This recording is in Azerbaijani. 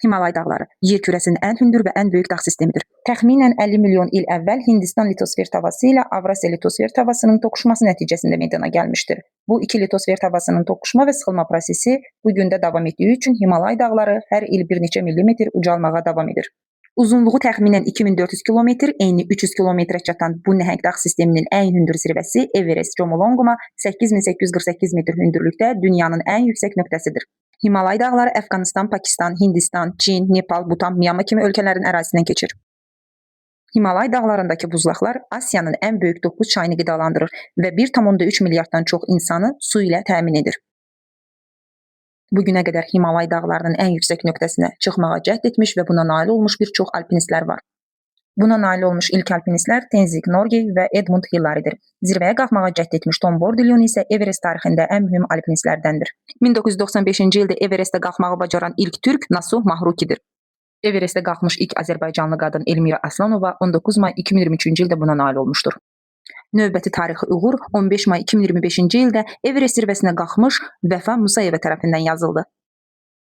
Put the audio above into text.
Himalay dağları yer kürəsinin ən hündür və ən böyük dağ sistemidir. Təxminən 50 milyon il əvvəl Hindistan litosfer tavası ilə Avrasiya litosfer tavasının toqquşması nəticəsində meydana gəlmişdir. Bu iki litosfer tavasının toqquşma və sıxılma prosesi bu gün də davam etdiyi üçün Himalay dağları hər il bir neçə millimetr ucalmağa davam edir. Uzunluğu təxminən 2400 kilometr, eni 300 kilometrə çatan bu nəhəng dağ sisteminin ən hündür zirvəsi Everest Chomolungma 8848 metr hündürlükdə dünyanın ən yüksək nöqtəsidir. Himalay dağları Əfqanistan, Pakistan, Hindistan, Çin, Nepal, Butan, Myanma kimi ölkələrin ərazisindən keçir. Himalay dağlarındakı buzlaqlar Asiyanın ən böyük 9 çayını qidalandırır və 1,3 milyarddan çox insanı su ilə təmin edir. Bugünə qədər Himalay dağlarının ən yüksək nöqtəsinə çıxmağa cəhd etmiş və buna nail olmuş bir çox alpinistlər var. Buna nail olmuş ilk alpinistlər Tenzing Norgay və Edmund Hillary'dir. Zirvəyə qalxmağa cəhd etmiş Tom Bordillon isə Everest tarixində ən mühüm alpinistlərdəndir. 1995-ci ildə Everestə qalxmağı bacaran ilk türk Nasuh Mahrukidir. Everestə qalxmış ilk Azərbaycanlı qadın Elmira Aslanova 19 may 2023-cü ildə buna nail olmuşdur. Növbəti tarixi uğur 15 may 2025-ci ildə Everest zirvəsinə qalxmış Vəfa Musayeva tərəfindən yazıldı.